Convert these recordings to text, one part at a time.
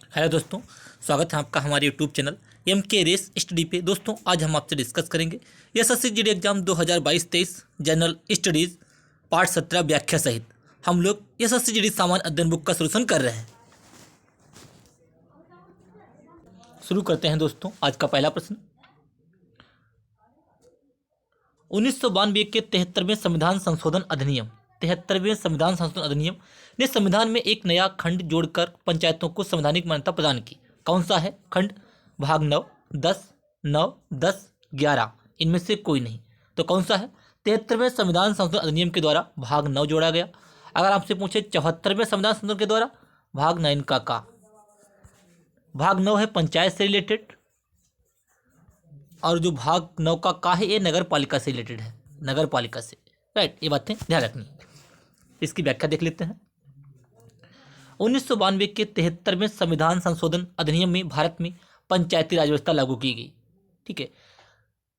Hello दोस्तों, स्वागत है आपका हमारे यूट्यूब चैनल एम के रेस स्टडी पे। दोस्तों आज हम आपसे डिस्कस करेंगे SSC GD exam 2022-23 general studies part 17 व्याख्या सहित हम लोग एसएससी जीडी सामान्य अध्ययन बुक का सोल्यूशन कर रहे हैं। शुरू करते हैं दोस्तों। आज का पहला प्रश्न, 1992 के 73वें संविधान संशोधन अधिनियम 73वें संविधान संशोधन अधिनियम ने संविधान में एक नया खंड जोड़कर पंचायतों को संवैधानिक मान्यता प्रदान की। कौन सा है खंड? भाग 9, 10, 9, 10, 11 इनमें से कोई नहीं। तो कौन सा है? 73वें संविधान संशोधन अधिनियम के द्वारा भाग 9 जोड़ा गया। अगर आपसे पूछे 74वें संविधान संशोधन के द्वारा भाग 9 का भाग 9 है पंचायत से रिलेटेड, और जो भाग 9 का है ये नगर पालिका से रिलेटेड है, नगर पालिका से। राइट, ये बातें ध्यान रखनी। इसकी व्याख्या देख लेते हैं। 1992 के 73वें संविधान संशोधन अधिनियम में भारत में पंचायती राज व्यवस्था लागू की गई। ठीक है,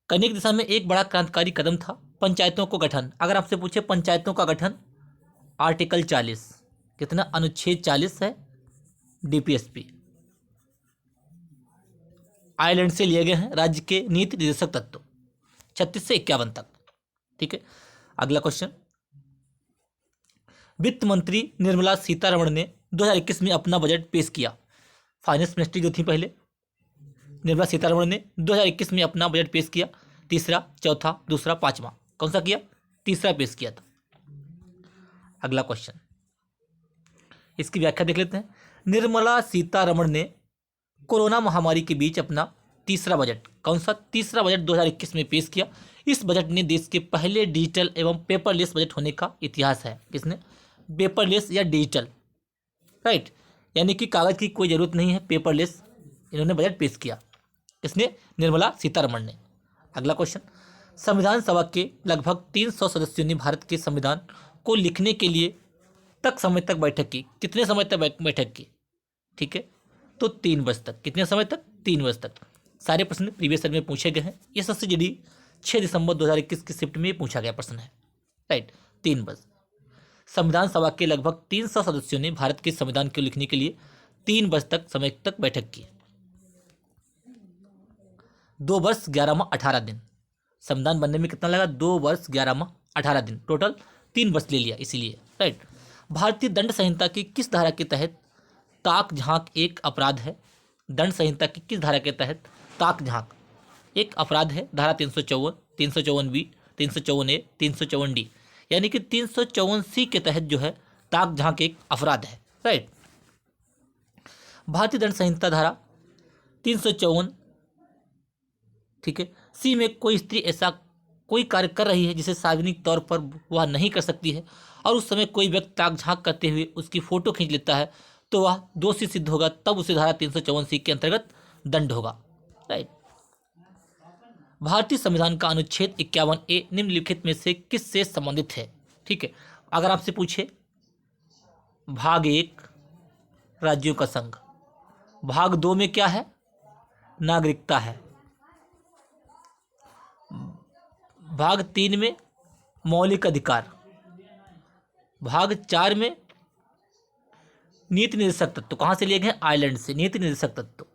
करने की दिशा में एक बड़ा क्रांतिकारी कदम था पंचायतों को गठन। अगर आपसे पूछे पंचायतों का गठन, आर्टिकल 40 कितना, अनुच्छेद 40 है डीपीएसपी, आयरलैंड से लिए गए हैं राज्य के नीति निर्देशक तत्व 36 से 51 तक। ठीक है, अगला क्वेश्चन, वित्त मंत्री निर्मला सीतारमण ने 2021 में अपना बजट पेश किया। फाइनेंस मिनिस्ट्री जो थी पहले, निर्मला सीतारमण ने 2021 में अपना बजट पेश किया। तीसरा, चौथा, दूसरा, पांचवा, कौन सा किया? तीसरा पेश किया था। अगला क्वेश्चन, इसकी व्याख्या देख लेते हैं। निर्मला सीतारमण ने कोरोना महामारी के बीच अपना तीसरा बजट, कौन सा? तीसरा बजट 2021 में पेश किया। इस बजट ने देश के पहले डिजिटल एवं पेपरलेस बजट होने का इतिहास है। किसने? पेपरलेस या डिजिटल, राइट, यानी कि कागज की कोई जरूरत नहीं है, पेपरलेस इन्होंने बजट पेश किया। किसने? निर्मला सीतारमण ने। अगला क्वेश्चन, संविधान सभा के लगभग 300 सदस्यों ने भारत के संविधान को लिखने के लिए समय तक बैठक की। कितने समय तक बैठक की? ठीक है, तो 3 वर्ष तक। कितने समय तक? 3 वर्ष तक। सारे प्रश्न प्रीवियस ईयर में पूछे गए हैं। एसएससी जीडी 6 दिसंबर 2021 की शिफ्ट में पूछा गया प्रश्न है। राइट, 3 वर्ष। संविधान सभा के लगभग 300 सदस्यों ने भारत के संविधान को लिखने के लिए 3 वर्ष तक समय तक बैठक की। 2 वर्ष 11 माह 18 दिन। संविधान बनने में कितना लगा? 2 वर्ष 11 माह 18 दिन, टोटल 3 वर्ष ले लिया इसीलिए। राइट, भारतीय दंड संहिता की किस धारा के तहत ताक झांक एक अपराध है? दंड संहिता की किस धारा के तहत ताक झांक एक अपराध है? धारा 354, 354 बी, 354 ए, 354 डी, यानी कि 354 सी के तहत जो है ताक झांक एक अपराध है। राइट, भारतीय दंड संहिता धारा 354, ठीक है, सी में कोई स्त्री ऐसा कोई कार्य कर रही है जिसे सार्वजनिक तौर पर वह नहीं कर सकती है, और उस समय कोई व्यक्ति ताक झांक करते हुए उसकी फोटो खींच लेता है, तो वह दोषी सिद्ध होगा, तब उसे धारा 354 सी के अंतर्गत दंड होगा। राइट, भारतीय संविधान का अनुच्छेद 51 ए निम्नलिखित में से किस से संबंधित है? ठीक है, अगर आपसे पूछे भाग 1 राज्यों का संघ, भाग 2 में क्या है? नागरिकता है, भाग 3 में मौलिक अधिकार, भाग 4 में नीति निर्देशक तत्व। कहाँ से लिए गए? आयरलैंड से, नीति निर्देशक तत्व।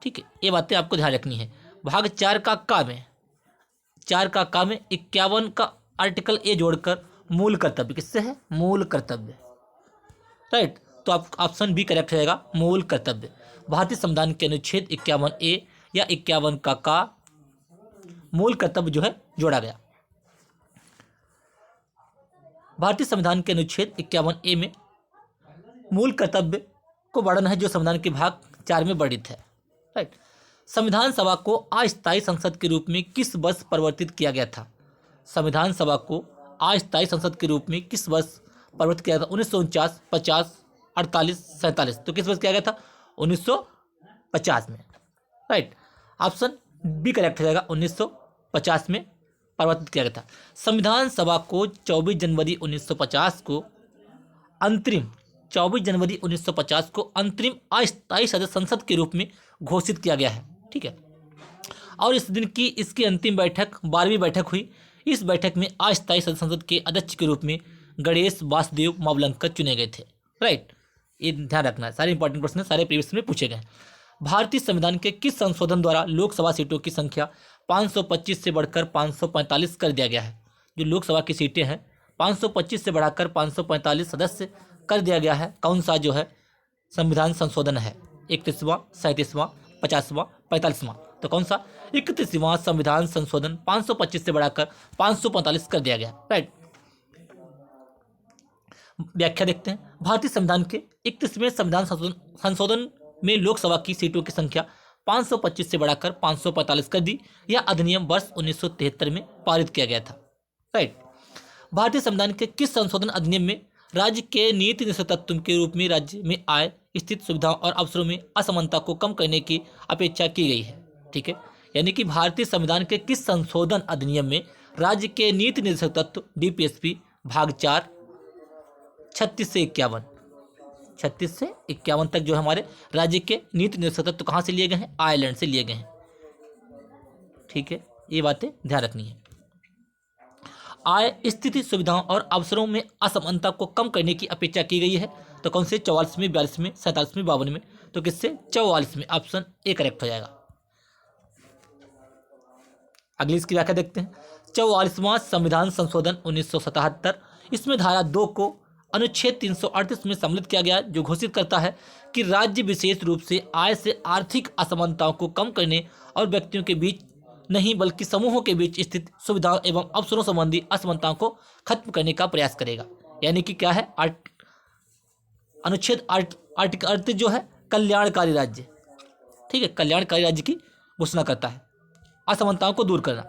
ठीक है, ये बातें आपको ध्यान रखनी है। भाग 4 का का में 51 का आर्टिकल ए जोड़कर मूल कर्तव्य। किससे है? मूल कर्तव्य। राइट, तो आप ऑप्शन बी करेक्ट रहेगा, मूल कर्तव्य। भारतीय संविधान के अनुच्छेद 51 ए या 51 का मूल कर्तव्य जो है जोड़ा गया। भारतीय संविधान के अनुच्छेद 51 ए में मूल कर्तव्य को वर्णन है जो संविधान के भाग 4 में वर्णित है। राइट, संविधान सभा को अस्थायी संसद के रूप में किस वर्ष परिवर्तित किया गया था? संविधान सभा को अस्थायी संसद के रूप में किस वर्ष परिवर्तित किया गया था? 1949, 50, 48, 47। तो किस वर्ष किया गया था? 1950 में। राइट, ऑप्शन बी करेक्ट हो जाएगा, 1950 में परिवर्तित किया गया था। संविधान सभा को 24 जनवरी 1950 को अंतरिम अस्थायी सदस्य संसद के रूप में घोषित किया गया है। ठीक है, और इस दिन की इसकी अंतिम बैठक 12वीं बैठक हुई। इस बैठक में अस्थायी सदस्य संसद के अध्यक्ष के रूप में गणेश वासुदेव मावलंकर चुने गए थे। राइट, ये ध्यान रखना है, सारे इंपॉर्टेंट प्रश्न सारे प्रीवियस में पूछे गए हैं। भारतीय संविधान के किस संशोधन द्वारा लोकसभा सीटों की संख्या 525 से बढ़कर 545 कर दिया गया है? जो लोकसभा की सीटें हैं 525 से बढ़ाकर 545 सदस्य कर दिया गया है। कौन सा जो है संविधान संशोधन है? 31वां, 37वां, 50वां, 45वां। तो कौन सा? 31वां संविधान संशोधन 525 से बढ़ाकर 545 कर दिया गया। राइट। व्याख्या देखते हैं। भारतीय संविधान के 31वें संविधान संशोधन में लोकसभा की सीटों की संख्या 525 से बढ़ाकर 545 कर दी। यह अधिनियम वर्ष 1973 में पारित किया गया था। राइट। भारतीय संविधान के किस संशोधन अधिनियम में राज्य के नीति निश्चित तत्व के रूप में राज्य में आय, स्थित सुविधाओं और अवसरों में असमानता को कम करने की अपेक्षा की गई है? ठीक है, यानी कि भारतीय संविधान के किस संशोधन अधिनियम में राज्य के नीति निर्देशक तत्व DPSP भाग 4 36 से 51 तक जो हमारे राज्य के नीति निर्देशक तत्व कहाँ से लिए गए हैं? आयरलैंड से लिए गए हैं। ठीक है, ये बातें ध्यान रखनी है। आय, स्थिति, सुविधाओं और अवसरों में असमानता को कम करने की अपेक्षा की गई है। तो कौन से? 44 में, 42 में, 47 में, 52 में। तो किससे? 44 में। ऑप्शन ए करेक्ट हो जाएगा। अगली इसकी व्याख्या देखते हैं। 44वां संविधान संशोधन 1977, इसमें धारा 2 को अनुच्छेद 338 में सम्मिलित किया गया, जो घोषित करता है कि राज्य विशेष रूप से आय से आर्थिक असमानताओं को कम करने और व्यक्तियों के बीच नहीं बल्कि समूहों के बीच स्थित सुविधाओं एवं अवसरों संबंधी असमानताओं को खत्म करने का प्रयास करेगा। यानी कि क्या है? अनुच्छेद आर्टिकल 38 जो है कल्याणकारी राज्य, ठीक है, कल्याणकारी राज्य की घोषणा करता है, असमानताओं को दूर करना।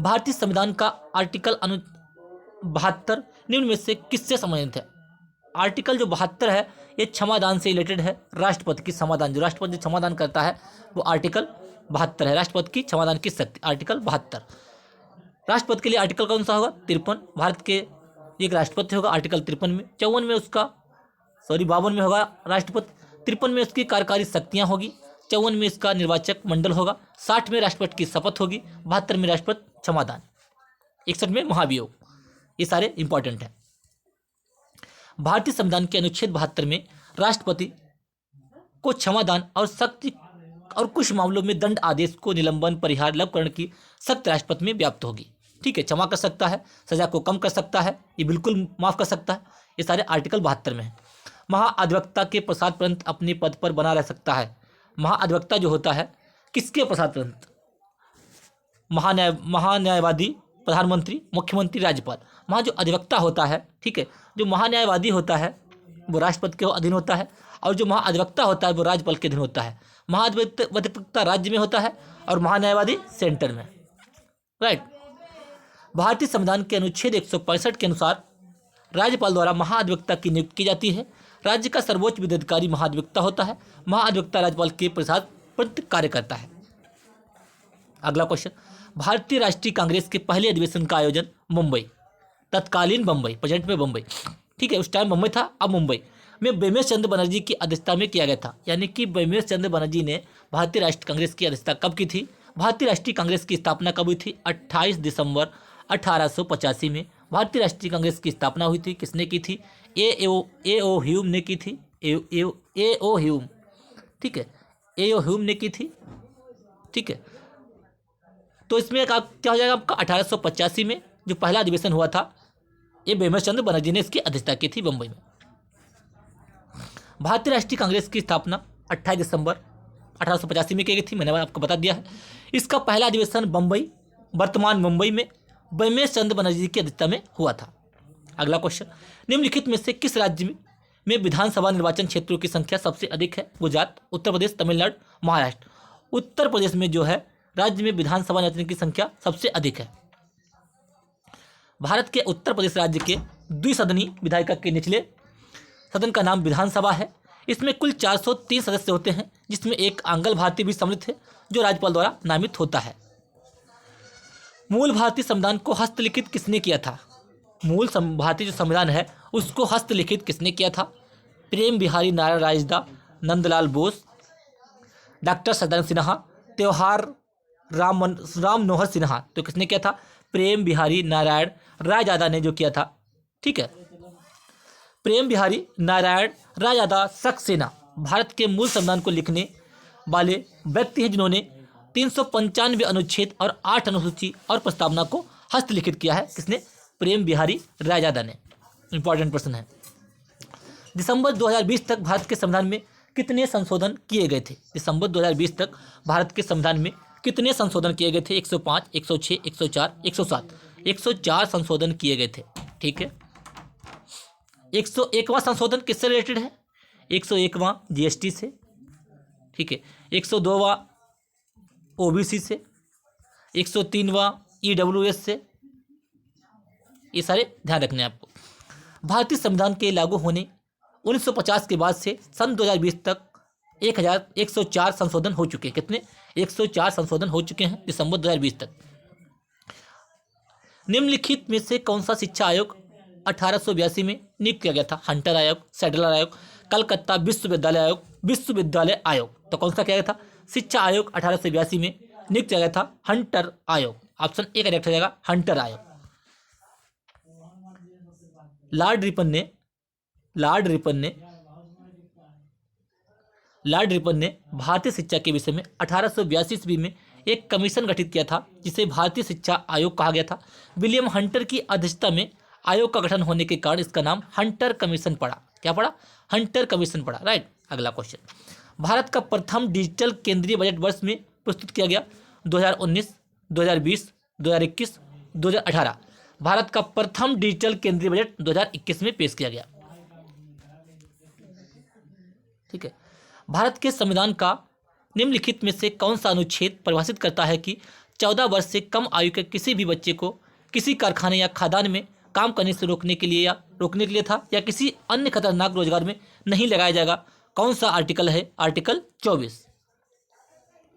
भारतीय संविधान का आर्टिकल 72 निम्न में से किससे संबंधित है? आर्टिकल जो 72 है ये क्षमादान से रिलेटेड है। राष्ट्रपति की क्षमादान, जो राष्ट्रपति क्षमादान करता है वो आर्टिकल 72 है। राष्ट्रपति की क्षमादान की शक्ति, आर्टिकल 72। राष्ट्रपति के लिए आर्टिकल कौन सा होगा? 53। भारत के एक राष्ट्रपति होगा आर्टिकल 53 में। 52 में उसका 52 में होगा राष्ट्रपति। 53 में उसकी कार्यकारी शक्तियाँ होगी। 54 में इसका निर्वाचक मंडल होगा। 60 में राष्ट्रपति की शपथ होगी। 72 में राष्ट्रपति क्षमादान। 61 में महाभियोग। ये सारे इंपॉर्टेंट हैं। भारतीय संविधान के अनुच्छेद 72 में राष्ट्रपति को क्षमादान और शक्ति और कुछ मामलों में दंड आदेश को निलंबन, परिहार, लघुकरण की शक्ति राष्ट्रपति में व्याप्त होगी। ठीक है, क्षमा कर सकता है, सजा को कम कर सकता है, ये बिल्कुल माफ कर सकता है। ये सारे आर्टिकल 72 में है। महाधिवक्ता के पश्चात अपने पद पर बना रह सकता है। महाधिवक्ता जो होता है किसके पश्चात? महान्यायवादी, प्रधानमंत्री, मुख्यमंत्री, राज्यपाल। वहाँ जो अधिवक्ता होता है, ठीक है, जो महान्यायवादी होता है वो राष्ट्रपति के अधीन होता है, और जो महाधिवक्ता होता है वो राज्यपाल के अधीन होता है। महाधिवक्ता राज्य में होता है और महान्यायवादी सेंटर में। राइट। भारतीय संविधान के अनुच्छेद 165 के अनुसार राज्यपाल द्वारा महाधिवक्ता की नियुक्ति की जाती है। राज्य का सर्वोच्च विधि अधिकारी महाधिवक्ता होता है। महाधिवक्ता राज्यपाल के प्रसाद प्रति कार्य करता है। अगला क्वेश्चन, भारतीय राष्ट्रीय कांग्रेस के पहले अधिवेशन का आयोजन मुंबई, तत्कालीन बम्बई, प्रेजेंट में बम्बई, ठीक है, उस टाइम मुंबई था, अब मुंबई में बेमेश चंद्र बनर्जी की अध्यक्षता में किया गया था। यानी कि बेमेश चंद्र बनर्जी ने भारतीय राष्ट्रीय कांग्रेस की अध्यक्षता कब की थी? भारतीय राष्ट्रीय कांग्रेस की स्थापना कब हुई थी? 28 दिसंबर 1885 में भारतीय राष्ट्रीय कांग्रेस की स्थापना हुई थी। किसने की थी? ए.ओ. ह्यूम ने की थी। ए.ओ. ह्यूम, ठीक है, ए.ओ. ह्यूम ने की थी। ठीक है, तो इसमें क्या हो जाएगा आपका? 1885 में जो पहला अधिवेशन हुआ था, ये बेमेश चंद्र बनर्जी ने इसकी अध्यक्षता की थी बम्बई में। भारतीय राष्ट्रीय कांग्रेस की स्थापना 28 दिसंबर 1885 में की गई थी, मैंने आपको बता दिया है। इसका पहला अधिवेशन बम्बई, वर्तमान मुंबई में बेमेश चंद्र बनर्जी की अध्यक्षता में हुआ था। अगला क्वेश्चन, निम्नलिखित में से किस राज्य में विधानसभा निर्वाचन क्षेत्रों की संख्या सबसे अधिक है? गुजरात, उत्तर प्रदेश, तमिलनाडु, महाराष्ट्र। उत्तर प्रदेश में जो है राज्य में विधानसभा निर्वाचन की संख्या सबसे अधिक है। भारत के उत्तर प्रदेश राज्य के द्विसदनी विधायिका के निचले सदन का नाम विधानसभा है। इसमें कुल 403 सदस्य होते हैं, जिसमें एक आंग्ल भारतीय भी सम्मिलित है, जो राज्यपाल द्वारा नामित होता है। मूल भारतीय संविधान को हस्तलिखित किसने किया था? मूल भारतीय जो संविधान है उसको हस्तलिखित किसने किया था? प्रेम बिहारी नारायण राजदा, नंदलाल बोस, डॉक्टर सदानंद सिन्हा, त्योहार राम मनोहर सिन्हा। तो किसने किया था? प्रेम बिहारी नारायण रायजादा ने जो किया था। ठीक है, प्रेम बिहारी नारायण राजादा सक्सेना भारत के मूल संविधान को लिखने वाले व्यक्ति हैं जिन्होंने 395 अनुच्छेद और 8 अनुसूची और प्रस्तावना को हस्तलिखित किया है। किसने? प्रेम बिहारी राजादा ने। इंपॉर्टेंट प्रश्न है। दिसंबर 2020 तक भारत के संविधान में कितने संशोधन किए गए थे? दिसंबर 2020 तक भारत के संविधान में कितने संशोधन किए गए थे? 105, 106, 104, 107। 104 संशोधन किए गए थे। ठीक है। 101वां संशोधन किससे रिलेटेड है? 101वां जीएसटी से। ठीक है। 102वां ओबीसी से, 103वां ईडब्ल्यूएस से। ये सारे ध्यान रखने हैं आपको। भारतीय संविधान के लागू होने 1950 के बाद से सन 2020 तक 1104 संशोधन हो चुके हैं। कितने? 104 संशोधन हो चुके हैं दिसंबर 2020 तक। निम्नलिखित में से कौन सा शिक्षा आयोग 1882 में नियुक्त किया गया था? हंटर आयोग, सैडलर आयोग, कलकत्ता विश्वविद्यालय आयोग, विश्वविद्यालय आयोग। तो कौन सा किया गया था? शिक्षा आयोग 1882 में नियुक्त किया गया था हंटर आयोग। ऑप्शन ए करेक्ट हो जाएगा, हंटर आयोग। लॉर्ड रिपन ने भारतीय शिक्षा के विषय में 1882 ईस्वी में एक कमीशन गठित किया था जिसे भारतीय शिक्षा आयोग कहा गया था। विलियम हंटर की अध्यक्षता में आयोग का गठन होने के कारण इसका नाम हंटर कमीशन पड़ा। क्या पड़ा? हंटर कमीशन पड़ा। राइट। अगला क्वेश्चन, भारत का प्रथम डिजिटल केंद्रीय बजट वर्ष में प्रस्तुत किया गया 2019, 2020, 2021, 2018। भारत का प्रथम डिजिटल केंद्रीय बजट 2021 में पेश किया गया। ठीक है। भारत के संविधान का निम्नलिखित में से कौन सा अनुच्छेद परिभाषित करता है कि 14 वर्ष से कम आयु के किसी भी बच्चे को किसी कारखाने या खदान में काम करने से रोकने के लिए था या किसी अन्य खतरनाक रोजगार में नहीं लगाया जाएगा? कौन सा आर्टिकल है? आर्टिकल 24।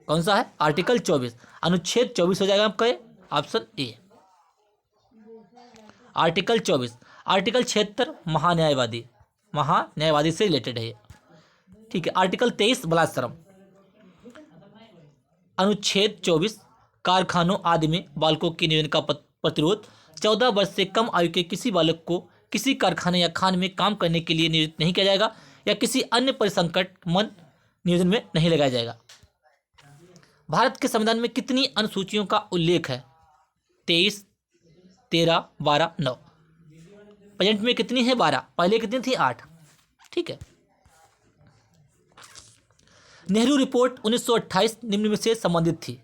कौन सा है? आर्टिकल 24। अनुच्छेद 24 हो जाएगा आपका ऑप्शन ए। आर्टिकल 24। आर्टिकल 76 महान्यायवादी से रिलेटेड है। ठीक है। आर्टिकल 23 बलात्सरम। अनुच्छेद 24 कारखानों आदि में बालकों के नियोजन का प्रतिरोध। 14 वर्ष से कम आयु के किसी बालक को किसी कारखाने या खान में काम करने के लिए नियोजित नहीं किया जाएगा या किसी अन्य परिसंकटमन नियोजन में नहीं लगाया जाएगा। भारत के संविधान में कितनी अनुसूचियों का उल्लेख है? 23, 13, 12, 9। प्रेजेंट में कितनी है? 12। पहले कितनी थी? 8। ठीक है। नेहरू रिपोर्ट 1928 निम्न में से संबंधित थी।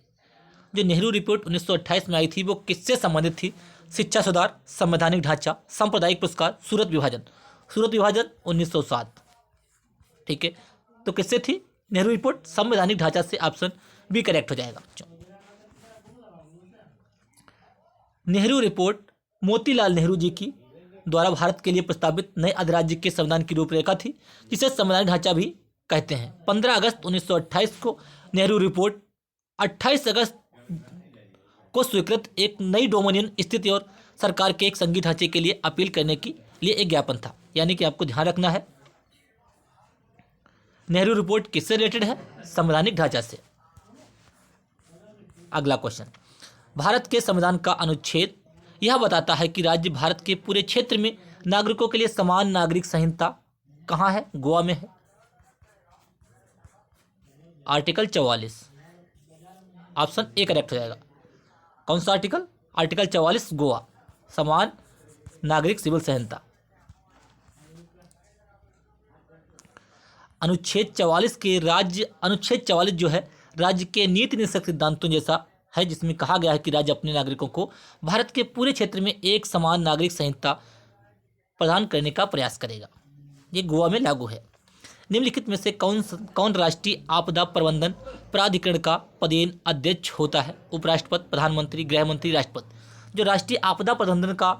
जो नेहरू रिपोर्ट 1928 में आई थी वो किससे संबंधित थी? शिक्षा सुधार, संवैधानिक ढांचा, सांप्रदायिक पुरस्कार, सूरत विभाजन। सूरत विभाजन 1907। ठीक है। तो किससे थी नेहरू रिपोर्ट? संवैधानिक ढांचा से। ऑप्शन बी करेक्ट हो जाएगा। नेहरू रिपोर्ट मोतीलाल नेहरू जी की द्वारा भारत के लिए प्रस्तावित नए अधिराज्य के संविधान की रूपरेखा थी जिसे संवैधानिक ढांचा भी कहते हैं। 15 अगस्त 1928 को नेहरू रिपोर्ट 28 अगस्त को स्वीकृत एक नई डोमिनियन स्थिति और सरकार के एक संघीय ढांचे के लिए अपील करने के लिए एक ज्ञापन था। यानी कि आपको ध्यान रखना है नेहरू रिपोर्ट किससे रिलेटेड है? संवैधानिक ढांचा से। अगला क्वेश्चन, भारत के संविधान का अनुच्छेद यह बताता है कि राज्य भारत के पूरे क्षेत्र में नागरिकों के लिए समान नागरिक संहिता कहाँ है? गोवा में है। आर्टिकल 44। ऑप्शन ए करेक्ट हो जाएगा। कौन सा आर्टिकल? आर्टिकल 44 गोवा, समान नागरिक सिविल संहिता। अनुच्छेद 44 जो है राज्य के नीति निषेध सिद्धांतों जैसा है जिसमें कहा गया है कि राज्य अपने नागरिकों को भारत के पूरे क्षेत्र में एक समान नागरिक संहिता प्रदान करने का प्रयास करेगा। ये गोवा में लागू है। निम्नलिखित में से कौन राष्ट्रीय आपदा प्रबंधन प्राधिकरण का पदेन अध्यक्ष होता है? उपराष्ट्रपति, प्रधानमंत्री, गृह मंत्री, राष्ट्रपति। जो राष्ट्रीय आपदा प्रबंधन का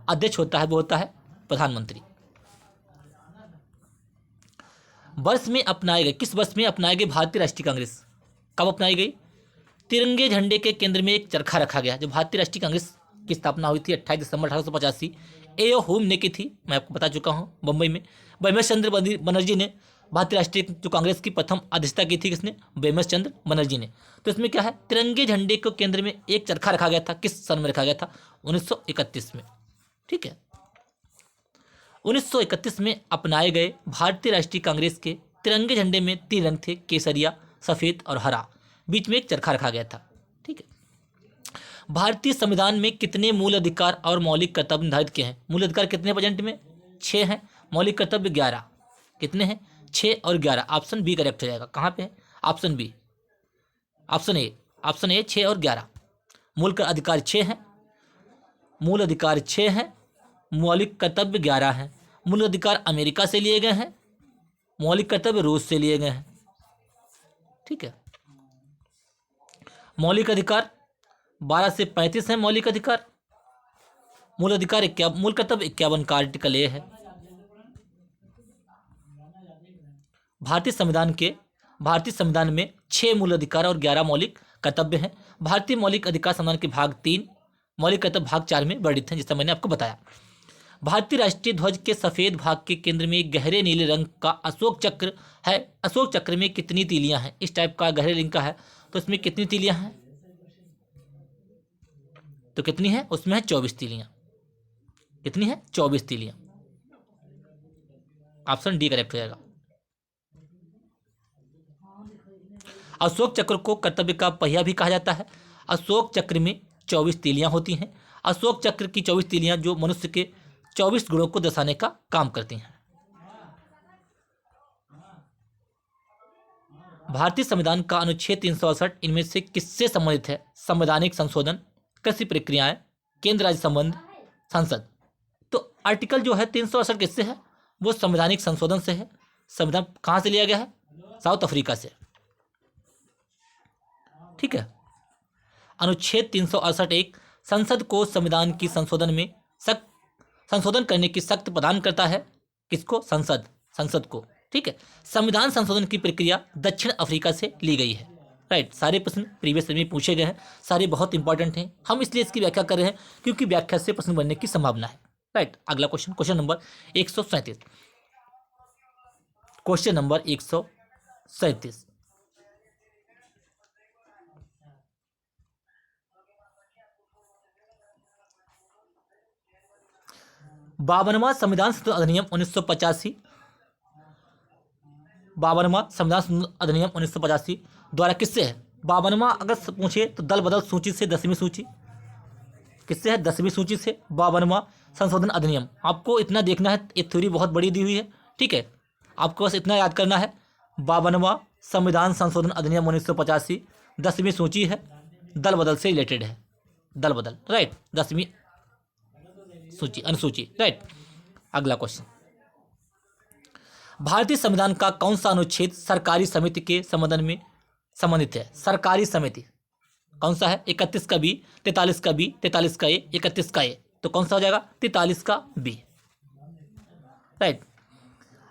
अध्यक्ष होता है वो होता है प्रधानमंत्री। किस वर्ष में अपनाई गई भारतीय राष्ट्रीय कांग्रेस? कब अपनाई गई? तिरंगे झंडे के केंद्र में एक चरखा रखा गया। जो भारतीय राष्ट्रीय कांग्रेस की स्थापना हुई थी 28 दिसंबर 1885 ए.ओ. होम ने की थी। मैं आपको बता चुका हूँ बम्बई में। बैमेश चंद्र बनर्जी ने भारतीय राष्ट्रीय जो कांग्रेस की प्रथम अध्यक्षता की थी। किसने? बैमेश चंद्र बनर्जी ने। तो इसमें क्या है? तिरंगे झंडे के केंद्र में एक चरखा रखा गया था। किस सन में रखा गया था? 1931 में। ठीक है। 1931 में अपनाए गए भारतीय राष्ट्रीय कांग्रेस के तिरंगे झंडे में 3 रंग थे, केसरिया, सफ़ेद और हरा। बीच में एक चरखा रखा गया था। ठीक है। भारतीय संविधान में कितने मूल अधिकार और मौलिक कर्तव्य निर्धारित किए हैं? मूल अधिकार कितने परसेंट में? 6 हैं। मौलिक कर्तव्य 11। कितने हैं? 6 और 11। ऑप्शन बी करेक्ट हो जाएगा। कहाँ पे है? Option B. ऑप्शन ए 6 और 11। मूल अधिकार 6 हैं, मूल अधिकार 6 हैं, मौलिक कर्तव्य 11 हैं। मूल अधिकार अमेरिका से लिए गए हैं, मौलिक कर्तव्य रूस से लिए गए हैं। ठीक है। मौलिक अधिकार 12 से 35 है। मौलिक अधिकार, मूल अधिकार 51, मूल कर्तव्य 51 का आर्टिकल ए है। भारतीय संविधान में 6 मूल अधिकार और 11 मौलिक कर्तव्य हैं। भारतीय मौलिक अधिकार संविधान के भाग 3, मौलिक कर्तव्य भाग 4 में वर्णित हैं, जिसका मैंने आपको बताया। भारतीय राष्ट्रीय ध्वज के सफेद भाग के केंद्र में एक गहरे नीले रंग का अशोक चक्र है। अशोक चक्र में कितनी तीलियां हैं? इस टाइप का गहरे रंग का है, तो इसमें कितनी तीलियां हैं? तो कितनी है? उसमें है 24 तीलियां। कितनी है? 24 तीलियां। ऑप्शन डी करेक्ट हो जाएगा। अशोक चक्र को कर्तव्य का पहिया भी कहा जाता है। अशोक चक्र में 24 तीलियां होती हैं। अशोक चक्र की 24 तीलियां जो मनुष्य के 24 गुणों को दर्शाने का काम करती हैं। भारतीय संविधान का अनुच्छेद 368 इनमें से किससे संबंधित है? संवैधानिक संशोधन, कृषि प्रक्रियाएं, केंद्र राज्य संबंध, संसद। तो आर्टिकल जो है 368 किससे है? वो संवैधानिक संशोधन से है। संविधान कहाँ से लिया गया है? साउथ अफ्रीका से। ठीक है। अनुच्छेद 368 एक संसद को संविधान की संशोधन करने की शक्ति प्रदान करता है। किसको? संसद को। ठीक है। संविधान संशोधन की प्रक्रिया दक्षिण अफ्रीका से ली गई है। राइट। सारे प्रश्न प्रीवियस में पूछे गए हैं, सारे बहुत इंपॉर्टेंट हैं। हम इसलिए इसकी व्याख्या कर रहे हैं क्योंकि व्याख्या से प्रश्न बनने की संभावना है। राइट। अगला क्वेश्चन नंबर 137। Question number 137। 52वां संविधान संशोधन अधिनियम 1985, 52वां संविधान संशोधन अधिनियम 1985 द्वारा किससे है? 52वां अगर पूछे तो दल बदल सूची से 10वीं सूची। किससे है? 10वीं सूची से 52वां संशोधन अधिनियम। आपको इतना देखना है, ये थ्योरी बहुत बड़ी दी हुई है। ठीक है। आपको बस इतना याद करना है, 52वां संविधान संशोधन अधिनियम 1985 10वीं सूची है, दल बदल से रिलेटेड है। दल बदल, राइट। 10वीं सूची, अनुसूची, राइट। अगला क्वेश्चन, भारतीय संविधान का कौन सा अनुच्छेद सरकारी समिति के संबंधन में संबंधित है? सरकारी समिति कौन सा है? 31 का बी, 43 का बी, 43 का ए, 31 का ए। तो कौन सा हो जाएगा? 43 का बी, राइट।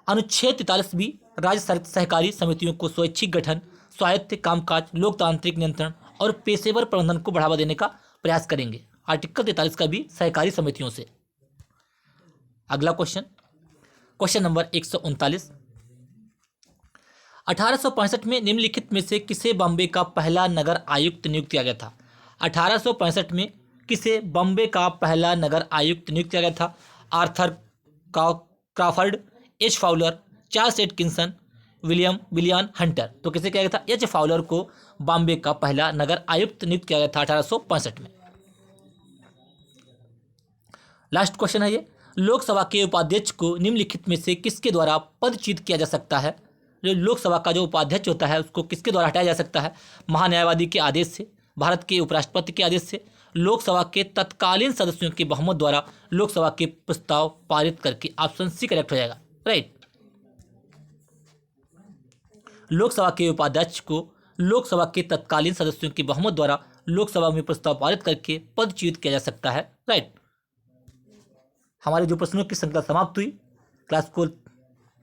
अनुच्छेद 43 बी राज्य सहकारी समितियों को स्वैच्छिक गठन, स्वायत्त कामकाज, लोकतांत्रिक नियंत्रण और पेशेवर प्रबंधन को बढ़ावा देने का प्रयास करेंगे। आर्टिकल 43 का बी सहकारी समितियों से। अगला क्वेश्चन नंबर 139। 1865 में निम्नलिखित में से किसे बॉम्बे का पहला नगर आयुक्त नियुक्त किया गया था? 1865 में किसे बॉम्बे का पहला नगर आयुक्त नियुक्त किया गया था? Arthur Crawford, H Fowler, Charles Atkinson, William Hunter. तो किसे किया गया था? एच फाउलर को बॉम्बे का पहला नगर आयुक्त नियुक्त किया गया था 1865 में। लास्ट क्वेश्चन है ये, लोकसभा के उपाध्यक्ष को निम्नलिखित में से किसके द्वारा पदच्युत किया जा सकता है? जो लोकसभा का जो उपाध्यक्ष होता है उसको किसके द्वारा हटाया जा सकता है? महान्यायवादी के आदेश से, भारत के उपराष्ट्रपति के आदेश से, लोकसभा के तत्कालीन सदस्यों के बहुमत द्वारा लोकसभा के प्रस्ताव पारित करके। ऑप्शन सी करेक्ट हो जाएगा, राइट। लोकसभा के उपाध्यक्ष को लोकसभा के तत्कालीन सदस्यों के बहुमत द्वारा लोकसभा में प्रस्ताव पारित करके पदच्युत किया जा सकता है, राइट। हमारे जो प्रश्नों की श्रृंखला समाप्त हुई। क्लास को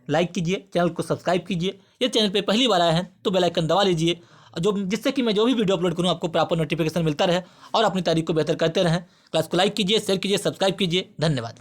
लाइक कीजिए, चैनल को सब्सक्राइब कीजिए। ये चैनल पे पहली बार आए हैं तो बेल आइकन दबा लीजिए, जिससे कि मैं जो भी वीडियो अपलोड करूँ आपको प्रॉपर नोटिफिकेशन मिलता रहे और अपनी तारीख को बेहतर करते रहें। क्लास को लाइक कीजिए, शेयर कीजिए, सब्सक्राइब कीजिए। धन्यवाद।